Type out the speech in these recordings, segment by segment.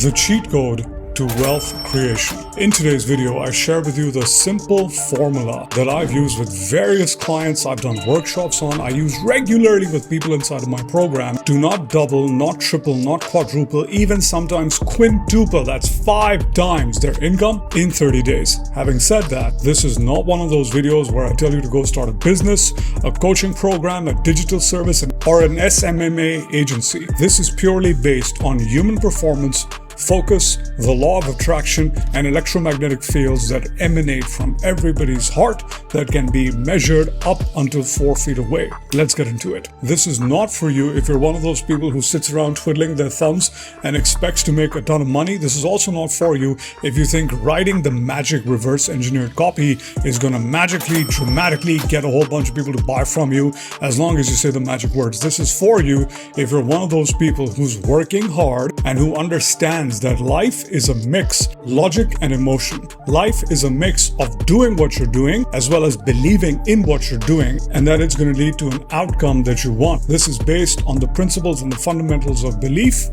The cheat code to wealth creation. In today's video, I share with you the simple formula that I've used with various clients I've done workshops on, I use regularly with people inside of my program. Do not double, not triple, not quadruple, even sometimes quintuple, that's 5 times their income in 30 days. Having said that, this is not one of those videos where I tell you to go start a business, a coaching program, a digital service, or an SMMA agency. This is purely based on human performance, focus, the law of attraction, and electromagnetic fields that emanate from everybody's heart that can be measured up until 4 feet away. Let's get into it. This is not for you if you're one of those people who sits around twiddling their thumbs and expects to make a ton of money. This is also not for you if you think writing the magic reverse engineered copy is going to magically, dramatically get a whole bunch of people to buy from you as long as you say the magic words. This is for you if you're one of those people who's working hard and who understands that life is a mix, logic and emotion. Life is a mix of doing what you're doing as well as believing in what you're doing, and that it's going to lead to an outcome that you want. This is based on the principles and the fundamentals of belief,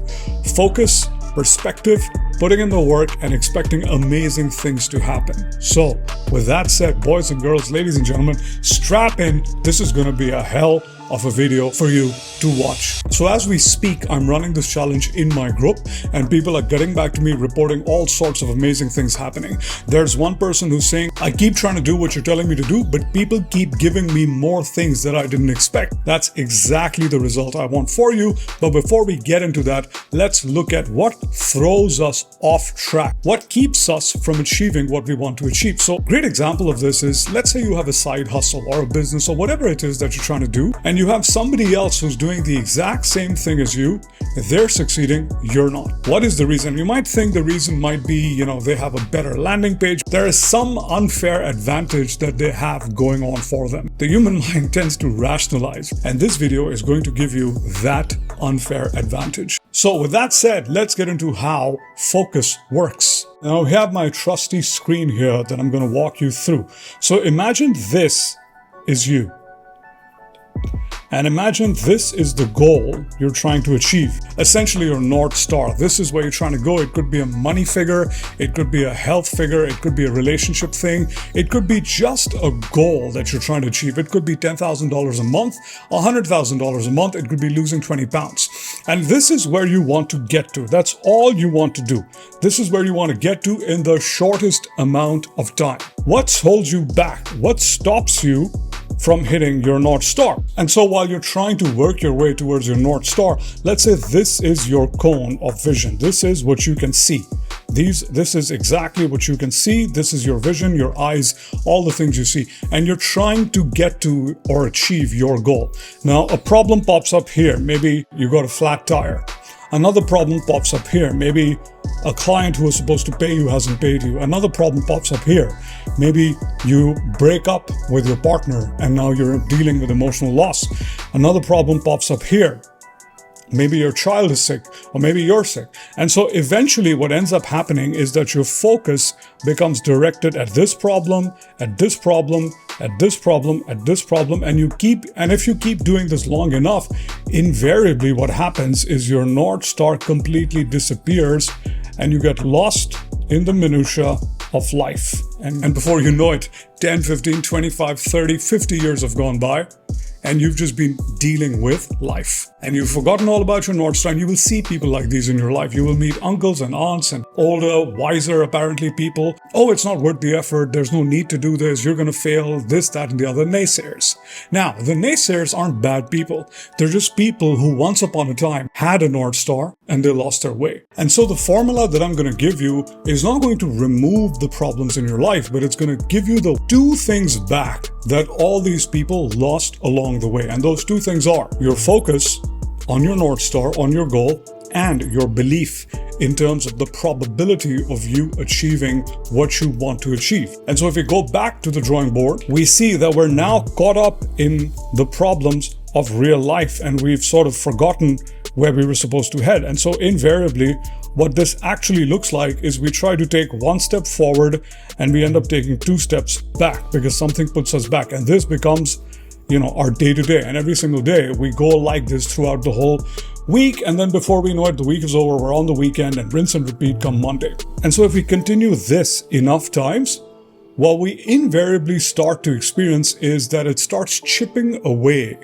focus, perspective, putting in the work, and expecting amazing things to happen. So, with that said, boys and girls, ladies and gentlemen, strap in. This is going to be a hell of a video for you to watch. So as we speak, I'm running this challenge in my group and people are getting back to me reporting all sorts of amazing things happening. There's one person who's saying, I keep trying to do what you're telling me to do, but people keep giving me more things that I didn't expect. That's exactly the result I want for you. But before we get into that, let's look at what throws us off track. What keeps us from achieving what we want to achieve? So a great example of this is, let's say you have a side hustle or a business or whatever it is that you're trying to do, and you have somebody else who's doing the exact same thing as you. They're succeeding, you're not. What is the reason? You might think the reason might be, they have a better landing page. There is some unfair advantage that they have going on for them. The human mind tends to rationalize, and this video is going to give you that unfair advantage. So with that said, let's get into how focus works. Now we have my trusty screen here that I'm going to walk you through. So imagine this is you. And imagine this is the goal you're trying to achieve. Essentially your North Star. This is where you're trying to go. It could be a money figure. It could be a health figure. It could be a relationship thing. It could be just a goal that you're trying to achieve. It could be $10,000 a month, $100,000 a month. It could be losing 20 pounds. And this is where you want to get to. That's all you want to do. This is where you want to get to in the shortest amount of time. What holds you back? What stops you from hitting your North Star? And so while you're trying to work your way towards your North Star, let's say this is your cone of vision. This is what you can see. This is exactly what you can see. This is your vision, your eyes, all the things you see. And you're trying to get to or achieve your goal. Now, a problem pops up here. Maybe you got a flat tire. Another problem pops up here. Maybe a client who was supposed to pay you hasn't paid you. Another problem pops up here. Maybe you break up with your partner and now you're dealing with emotional loss. Another problem pops up here. Maybe your child is sick, or maybe you're sick. And so eventually what ends up happening is that your focus becomes directed at this problem, at this problem, at this problem, at this problem, and if you keep doing this long enough, invariably what happens is your North Star completely disappears and you get lost in the minutia of life. And before you know it, 10, 15, 25, 30, 50 years have gone by, and you've just been dealing with life. And you've forgotten all about your North Star, and you will see people like these in your life. You will meet uncles and aunts and older, wiser, apparently people. Oh, it's not worth the effort. There's no need to do this. You're going to fail, this, that, and the other. Naysayers. Now, the naysayers aren't bad people. They're just people who once upon a time had a North Star and they lost their way. And so the formula that I'm going to give you is not going to remove the problems in your life, but it's going to give you the 2 things back that all these people lost along the way. And those 2 things are your focus on your North Star, on your goal, and your belief in terms of the probability of you achieving what you want to achieve. And so if we go back to the drawing board, we see that we're now caught up in the problems of real life and we've sort of forgotten where we were supposed to head. And so invariably, what this actually looks like is we try to take 1 step forward and we end up taking 2 steps back because something puts us back. And this becomes, our day-to-day. And every single day we go like this throughout the whole week, and then before we know it, the week is over, we're on the weekend, and rinse and repeat come Monday. And so if we continue this enough times, what we invariably start to experience is that it starts chipping away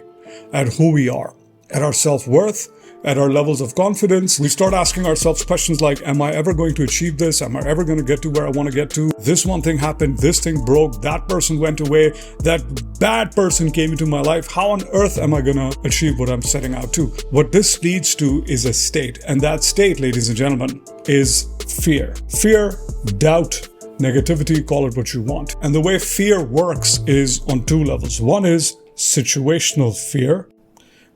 at who we are, at our self-worth, at our levels of confidence. We start asking ourselves questions like, am I ever going to achieve this? Am I ever going to get to where I want to get to? This one thing happened, this thing broke, that person went away, that bad person came into my life. How on earth am I going to achieve what I'm setting out to? What this leads to is a state. And that state, ladies and gentlemen, is fear. Fear, doubt, negativity, call it what you want. And the way fear works is on two levels. One is situational fear,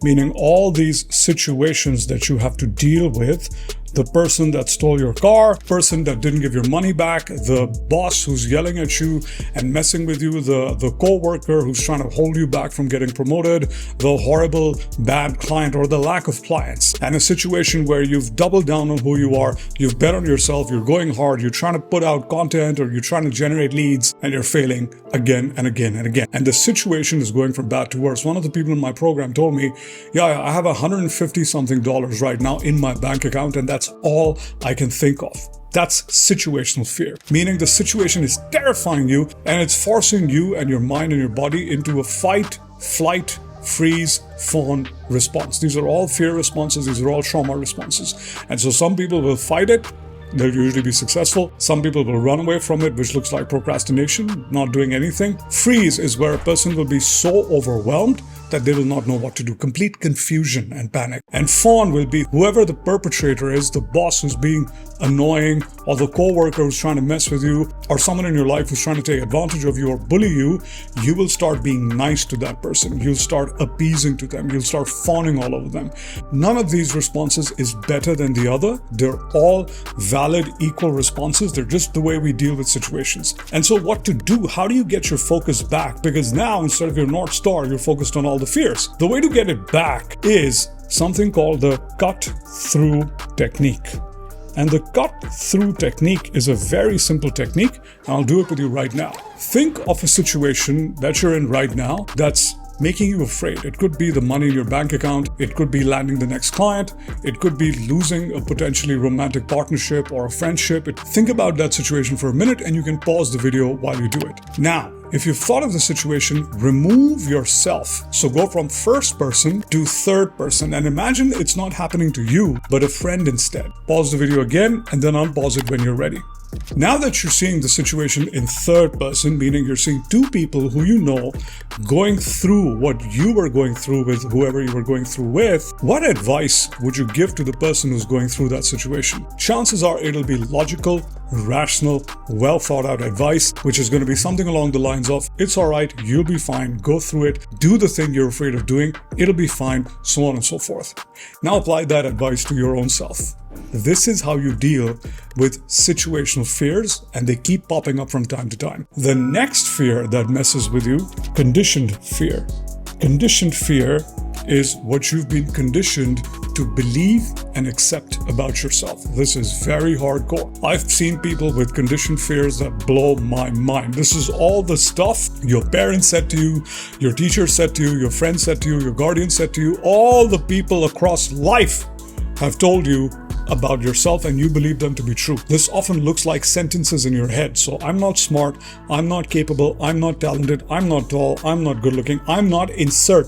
meaning all these situations that you have to deal with. The person that stole your car, person that didn't give your money back, the boss who's yelling at you and messing with you, the co-worker who's trying to hold you back from getting promoted, the horrible bad client or the lack of clients, and a situation where you've doubled down on who you are, you've bet on yourself, you're going hard, you're trying to put out content or you're trying to generate leads and you're failing again and again and again. And the situation is going from bad to worse. One of the people in my program told me, yeah, I have $150 something right now in my bank account, and that's all I can think of. That's situational fear, meaning the situation is terrifying you and it's forcing you and your mind and your body into a fight, flight, freeze, fawn response. These are all fear responses. These are all trauma responses. And so some people will fight it. They'll usually be successful. Some people will run away from it, which looks like procrastination, not doing anything. Freeze is where a person will be so overwhelmed that they will not know what to do. Complete confusion and panic. And fawn will be whoever the perpetrator is, the boss who's being annoying, or the co-worker who's trying to mess with you, or someone in your life who's trying to take advantage of you or bully you. You will start being nice to that person. You'll start appeasing to them. You'll start fawning all over them. None of these responses is better than the other. They're all valid, equal responses. They're just the way we deal with situations. And so what to do? How do you get your focus back? Because now, instead of your North Star, you're focused on all the fears. The way to get it back is something called the cut-through technique. And the cut-through technique is a very simple technique, and I'll do it with you right now. Think of a situation that you're in right now that's making you afraid. It could be the money in your bank account. It could be landing the next client. It could be losing a potentially romantic partnership or a friendship. Think about that situation for a minute and you can pause the video while you do it. Now, if you've thought of the situation, remove yourself. So go from first person to third person and imagine it's not happening to you, but a friend instead. Pause the video again and then unpause it when you're ready. Now that you're seeing the situation in third person, meaning you're seeing two people who you know going through what you were going through with whoever you were going through with, what advice would you give to the person who's going through that situation? Chances are it'll be logical, rational, well thought out advice, which is going to be something along the lines of, it's all right, you'll be fine, go through it, do the thing you're afraid of doing, it'll be fine, so on and so forth. Now apply that advice to your own self. This is how you deal with situational fears, and they keep popping up from time to time. The next fear that messes with you, conditioned fear. Conditioned fear is what you've been conditioned to believe and accept about yourself. This is very hardcore. I've seen people with conditioned fears that blow my mind. This is all the stuff your parents said to you, your teacher said to you, your friend said to you, your guardian said to you, all the people across life have told you about yourself and you believe them to be true. This often looks like sentences in your head. So I'm not smart, I'm not capable, I'm not talented, I'm not tall, I'm not good looking, I'm not, insert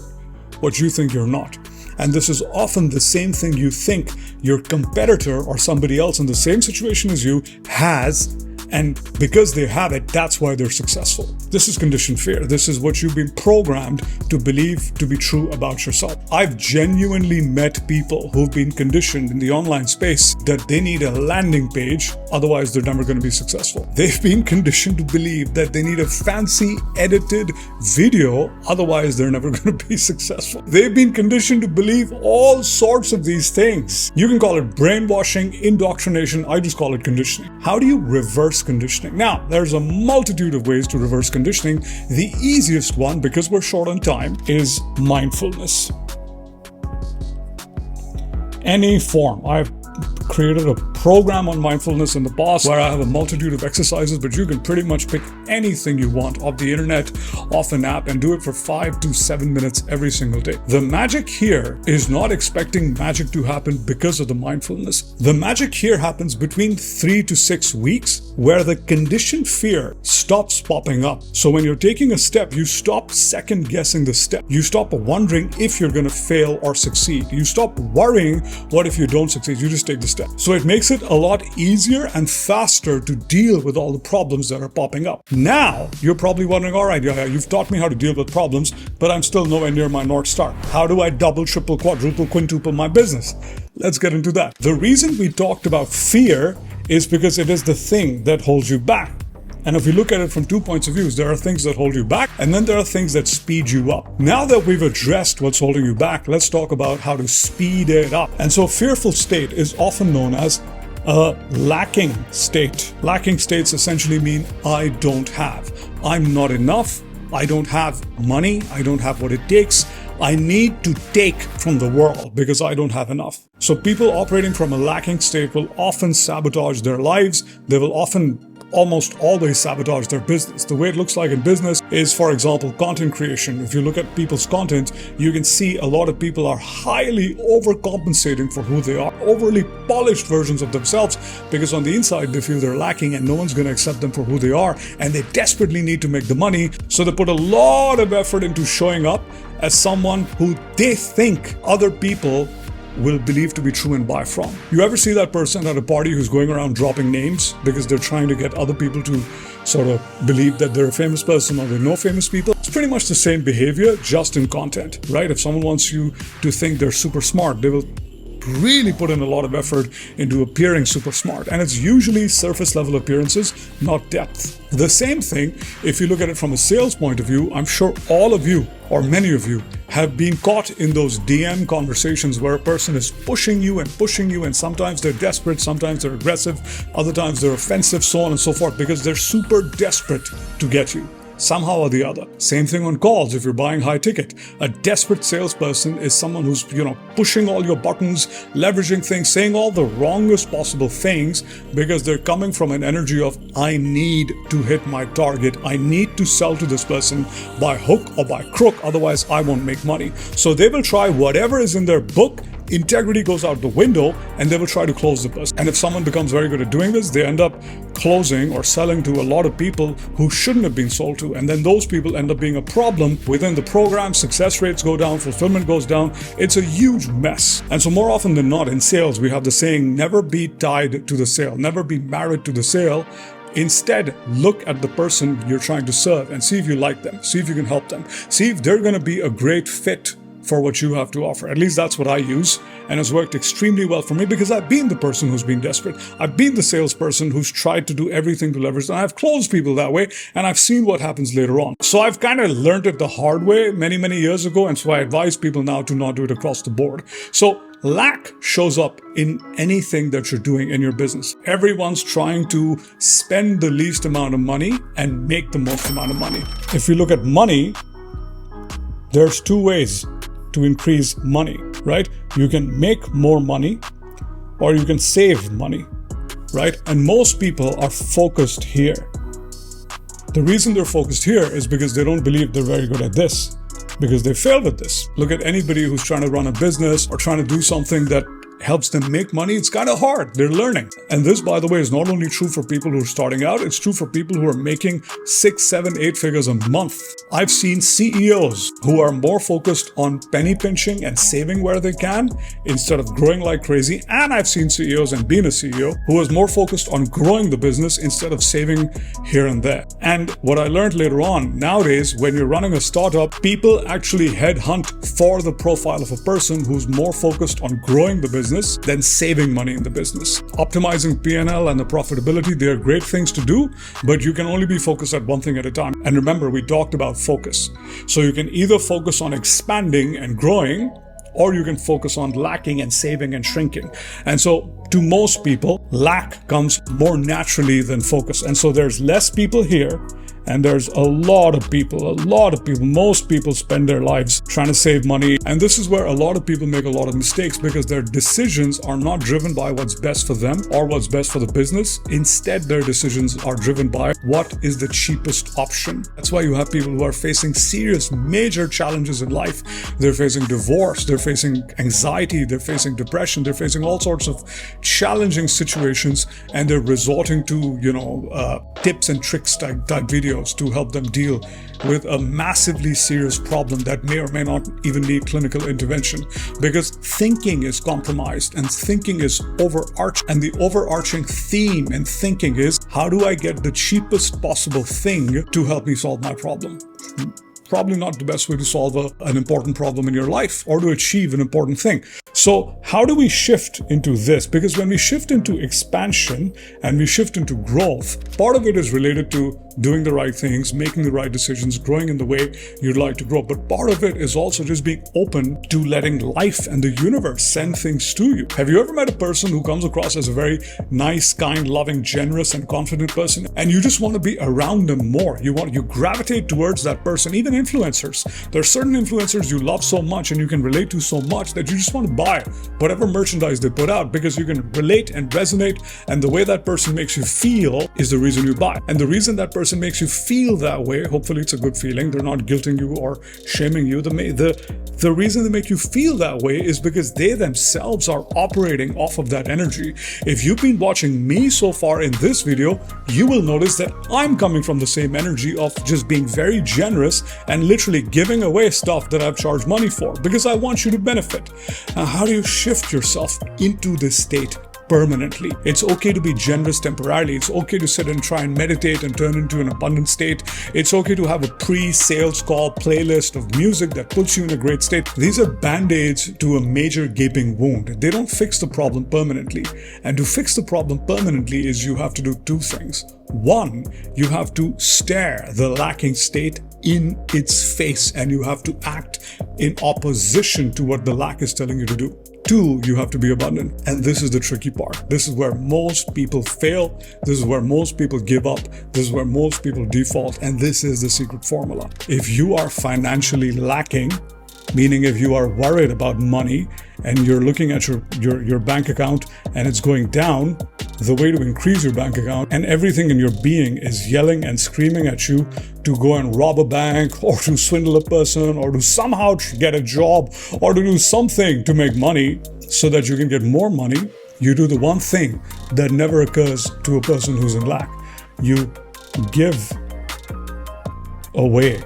what you think you're not. And this is often the same thing you think your competitor or somebody else in the same situation as you has, and because they have it, that's why they're successful. This is conditioned fear. This is what you've been programmed to believe to be true about yourself. I've genuinely met people who've been conditioned in the online space that they need a landing page, otherwise they're never going to be successful. They've been conditioned to believe that they need a fancy edited video, otherwise they're never going to be successful. They've been conditioned to believe all sorts of these things. You can call it brainwashing, indoctrination, I just call it conditioning. How do you reverse conditioning? Now, there's a multitude of ways to reverse conditioning. The easiest one, because we're short on time, is mindfulness. Any form. I've created a program on mindfulness in the past where I have a multitude of exercises, but you can pretty much pick anything you want off the internet, off an app, and do it for 5 to 7 minutes every single day. The magic here is not expecting magic to happen because of the mindfulness. The magic here happens between 3 to 6 weeks where the conditioned fear stops popping up. So when you're taking a step, you stop second guessing the step. You stop wondering if you're going to fail or succeed. You stop worrying, what if you don't succeed? You just take the step. So it makes it a lot easier and faster to deal with all the problems that are popping up. Now, you're probably wondering, all right, Yahya, you've taught me how to deal with problems, but I'm still nowhere near my North Star. How do I double, triple, quadruple, quintuple my business? Let's get into that. The reason we talked about fear is because it is the thing that holds you back. And if we look at it from 2 points of view, there are things that hold you back, and then there are things that speed you up. Now that we've addressed what's holding you back, let's talk about how to speed it up. And so fearful state is often known as a lacking state. Lacking states essentially mean I don't have. I'm not enough. I don't have money. I don't have what it takes. I need to take from the world because I don't have enough. So people operating from a lacking state will often sabotage their lives. They will often almost always sabotage their business. The way it looks like in business is, for example, content creation. If you look at people's content, you can see a lot of people are highly overcompensating for who they are, overly polished versions of themselves, because on the inside they feel they're lacking and no one's going to accept them for who they are, and they desperately need to make the money. So they put a lot of effort into showing up as someone who they think other people will believe to be true and buy from. You ever see that person at a party who's going around dropping names because they're trying to get other people to sort of believe that they're a famous person or they know famous people? It's pretty much the same behavior, just in content, right? If someone wants you to think they're super smart, they will really put in a lot of effort into appearing super smart. And it's usually surface level appearances, not depth. The same thing, if you look at it from a sales point of view, I'm sure all of you, or many of you, have been caught in those DM conversations where a person is pushing you, and sometimes they're desperate, sometimes they're aggressive, other times they're offensive, so on and so forth, because they're super desperate to get you, somehow or the other. Same thing on calls if you're buying high ticket. A desperate salesperson is someone who's, pushing all your buttons, leveraging things, saying all the wrongest possible things because they're coming from an energy of, I need to hit my target. I need to sell to this person by hook or by crook, otherwise I won't make money. So they will try whatever is in their book. Integrity goes out the window and they will try to close the person. And if someone becomes very good at doing this, they end up closing or selling to a lot of people who shouldn't have been sold to. And then those people end up being a problem within the program. Success rates go down, fulfillment goes down. It's a huge mess. And so more often than not in sales, we have the saying, never be tied to the sale, never be married to the sale. Instead, look at the person you're trying to serve and see if you like them, see if you can help them, see if they're going to be a great fit for what you have to offer. At least that's what I use, and it's worked extremely well for me because I've been the person who's been desperate. I've been the salesperson who's tried to do everything to leverage, and I've closed people that way, and I've seen what happens later on. So I've kind of learned it the hard way many, many years ago, and so I advise people now to not do it across the board. So lack shows up in anything that you're doing in your business. Everyone's trying to spend the least amount of money and make the most amount of money. If we look at money, there's two ways to increase money, right? You can make more money or you can save money, right? And most people are focused here. The reason they're focused here is because they don't believe they're very good at this, because they failed at this. Look at anybody who's trying to run a business or trying to do something that helps them make money. It's kind of hard. They're learning. And this, by the way, is not only true for people who are starting out, it's true for people who are making 6, 7, 8 figures a month. I've seen CEOs who are more focused on penny pinching and saving where they can instead of growing like crazy. And I've seen CEOs, and being a CEO, who is more focused on growing the business instead of saving here and there. And what I learned later on, nowadays, when you're running a startup, people actually headhunt for the profile of a person who's more focused on growing the business than saving money in the business. Optimizing P&L and the profitability, they are great things to do, but you can only be focused at one thing at a time. And remember, we talked about focus. So you can either focus on expanding and growing, or you can focus on lacking and saving and shrinking. And so to most people, lack comes more naturally than focus. And so there's less people here And there's a lot of people, most people spend their lives trying to save money. And this is where a lot of people make a lot of mistakes, because their decisions are not driven by what's best for them or what's best for the business. Instead, their decisions are driven by what is the cheapest option. That's why you have people who are facing serious, major challenges in life. They're facing divorce, they're facing anxiety, they're facing depression, they're facing all sorts of challenging situations, and they're resorting to, tips and tricks type videos to help them deal with a massively serious problem that may or may not even need clinical intervention, because thinking is compromised and thinking is overarching. And the overarching theme in thinking is, how do I get the cheapest possible thing to help me solve my problem? Probably not the best way to solve an important problem in your life or to achieve an important thing. So how do we shift into this? Because when we shift into expansion and we shift into growth, part of it is related to doing the right things, making the right decisions, growing in the way you'd like to grow. But part of it is also just being open to letting life and the universe send things to you. Have you ever met a person who comes across as a very nice, kind, loving, generous, and confident person, and you just want to be around them more? You gravitate towards that person. Even influencers. There are certain influencers you love so much and you can relate to so much that you just want to buy whatever merchandise they put out, because you can relate and resonate, and the way that person makes you feel is the reason you buy. And the reason that person makes you feel that way, hopefully it's a good feeling, they're not guilting you or shaming you. The reason they make you feel that way is because they themselves are operating off of that energy. If you've been watching me so far in this video, you will notice that I'm coming from the same energy of just being very generous and literally giving away stuff that I've charged money for, because I want you to benefit. Now, how do you shift yourself into this state permanently? It's okay to be generous temporarily. It's okay to sit and try and meditate and turn into an abundant state. It's okay to have a pre-sales call playlist of music that puts you in a great state. These are band-aids to a major gaping wound. They don't fix the problem permanently. And to fix the problem permanently is you have to do two things. One, you have to stare the lacking state in its face, and you have to act in opposition to what the lack is telling you to do. Two, you have to be abundant. And this is the tricky part. This is where most people fail. This is where most people give up. This is where most people default. And this is the secret formula. If you are financially lacking, meaning if you are worried about money and you're looking at your bank account and it's going down, the way to increase your bank account, and everything in your being is yelling and screaming at you to go and rob a bank or to swindle a person or to somehow get a job or to do something to make money so that you can get more money, you do the one thing that never occurs to a person who's in lack. You give away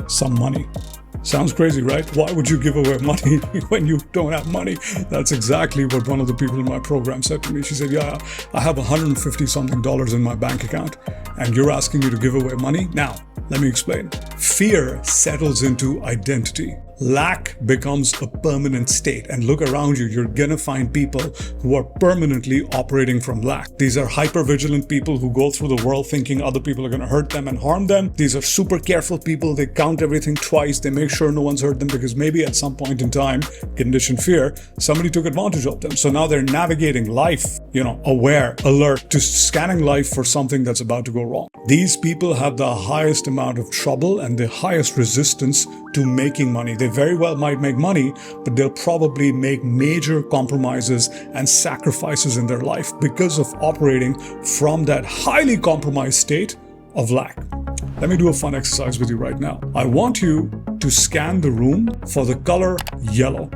some money. Sounds crazy, right? Why would you give away money when you don't have money? That's exactly what one of the people in my program said to me. She said, yeah, I have $150 something in my bank account and you're asking me to give away money? Now, let me explain. Fear settles into identity. Lack becomes a permanent state. And look around you, you're gonna find people who are permanently operating from lack. These are hyper-vigilant people who go through the world thinking other people are gonna hurt them and harm them. These are super careful people. They count everything twice. They make sure no one's hurt them because maybe at some point in time, conditioned fear, somebody took advantage of them. So now they're navigating life, aware, alert, to scanning life for something that's about to go wrong. These people have the highest amount of trouble and the highest resistance to making money. They very well might make money, but they'll probably make major compromises and sacrifices in their life because of operating from that highly compromised state of lack. Let me do a fun exercise with you right now. I want you to scan the room for the color yellow.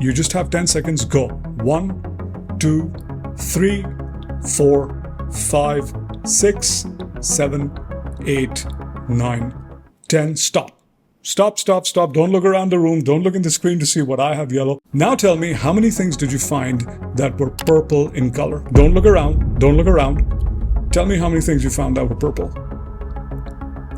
You just have 10 seconds. Go. 1, 2, 3, 4, 5, 6, 7, 8, 9, 10. Stop. Stop. Don't look around the room. Don't look in the screen to see what I have yellow. Now tell me, how many things did you find that were purple in color? Don't look around. Tell me how many things you found that were purple.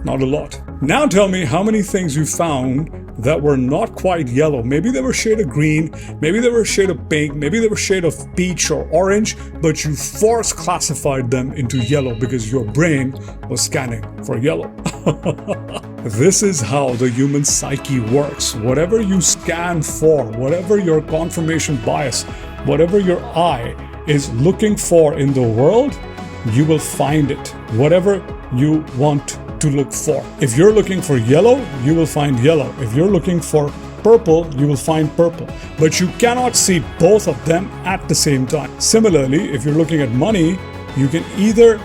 Not a lot. Now tell me how many things you found that were not quite yellow. Maybe they were a shade of green, maybe they were a shade of pink, maybe they were a shade of peach or orange, but you force classified them into yellow because your brain was scanning for yellow. This is how the human psyche works. Whatever you scan for, whatever your confirmation bias, whatever your eye is looking for in the world, you will find it. Whatever you want to look for. If you're looking for yellow, you will find yellow. If you're looking for purple, you will find purple. But you cannot see both of them at the same time. Similarly, if you're looking at money, you can either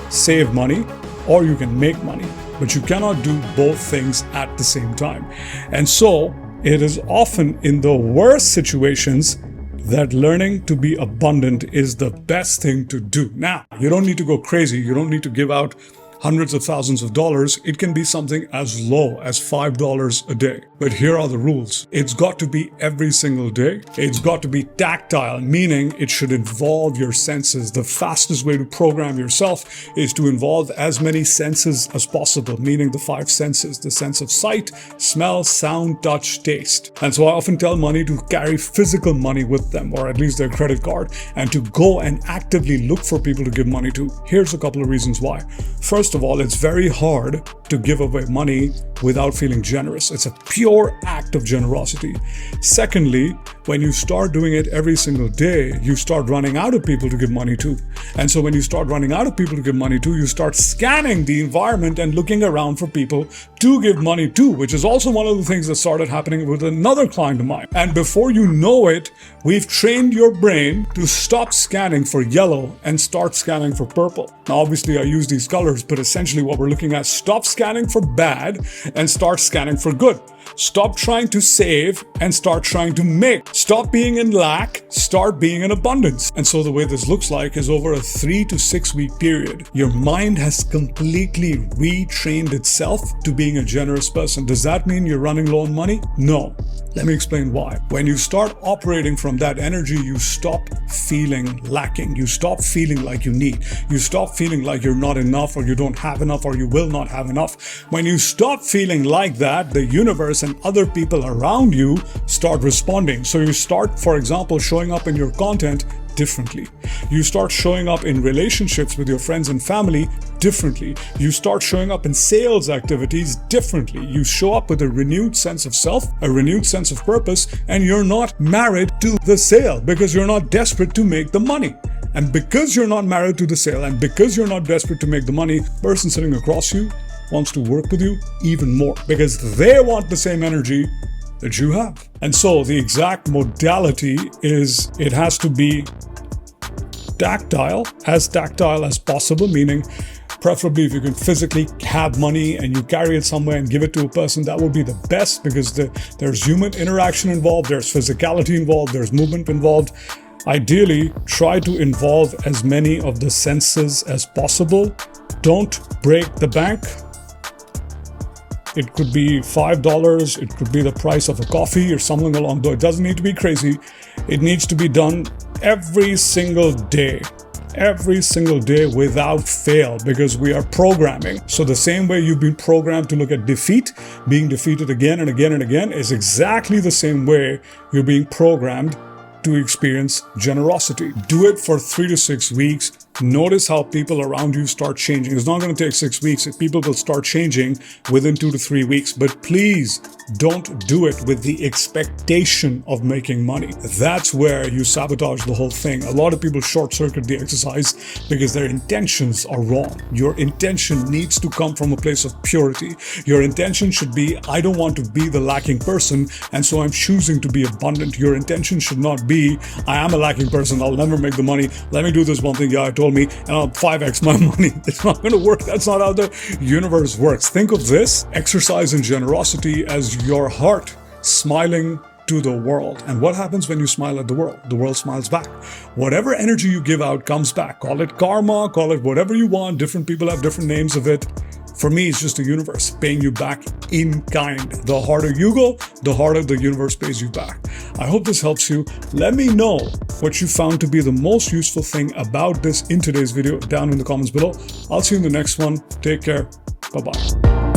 save money or you can make money, but you cannot do both things at the same time. And so it is often in the worst situations that learning to be abundant is the best thing to do. Now, you don't need to go crazy. You don't need to give out hundreds of thousands of dollars. It can be something as low as $5 a day. But here are the rules. It's got to be every single day. It's got to be tactile, meaning it should involve your senses. The fastest way to program yourself is to involve as many senses as possible, meaning the 5 senses, the sense of sight, smell, sound, touch, taste. And so I often tell money to carry physical money with them, or at least their credit card, and to go and actively look for people to give money to. Here's a couple of reasons why. First of all, it's very hard to give away money without feeling generous. It's a pure act of generosity. Secondly, when you start doing it every single day, you start running out of people to give money to. And so when you start running out of people to give money to, you start scanning the environment and looking around for people to give money to, which is also one of the things that started happening with another client of mine. And before you know it, we've trained your brain to stop scanning for yellow and start scanning for purple. Now, obviously, I use these colors, but essentially what we're looking at, stop scanning for bad and start scanning for good. Stop trying to save and start trying to make. Stop being in lack, start being in abundance. And so the way this looks like is over a 3 to 6 week period, your mind has completely retrained itself to being a generous person. Does that mean you're running low on money? No. Let me explain why. When you start operating from that energy, you stop feeling lacking. You stop feeling like you need. You stop feeling like you're not enough, or you don't have enough, or you will not have enough. When you stop feeling like that, the universe and other people around you start responding. So you start, for example, showing up in your content differently. You start showing up in relationships with your friends and family differently. You start showing up in sales activities differently. You show up with a renewed sense of self, a renewed sense of purpose, and you're not married to the sale because you're not desperate to make the money. And because you're not married to the sale and because you're not desperate to make the money, the person sitting across you wants to work with you even more because they want the same energy that you have. And so the exact modality is it has to be tactile as possible, meaning preferably if you can physically have money and you carry it somewhere and give it to a person, that would be the best because there's human interaction involved, there's physicality involved, there's movement involved. Ideally, try to involve as many of the senses as possible. Don't break the bank. It could be $5, it could be the price of a coffee or something along those. It doesn't need to be crazy. It needs to be done every single day without fail, because we are programming. So the same way you've been programmed to look at defeat, being defeated again and again and again, is exactly the same way you're being programmed to experience generosity. Do it for 3 to 6 weeks. Notice how people around you start changing. It's not going to take 6 weeks. People will start changing within 2 to 3 weeks. But please don't do it with the expectation of making money. That's where you sabotage the whole thing. A lot of people short circuit the exercise because their intentions are wrong. Your intention needs to come from a place of purity. Your intention should be, I don't want to be the lacking person, and so I'm choosing to be abundant. Your intention should not be, I am a lacking person, I'll never make the money. Let me do this one thing I told me and I'll 5x my money. It's not going to work. That's not how the universe works. Think of this exercise in generosity as your heart smiling to the world. And what happens when you smile at the world? The world smiles back. Whatever energy you give out comes back. Call it karma, call it whatever you want. Different people have different names of it. For me, it's just the universe paying you back in kind. The harder you go, the harder the universe pays you back. I hope this helps you. Let me know what you found to be the most useful thing about this in today's video down in the comments below. I'll see you in the next one. Take care. Bye-bye.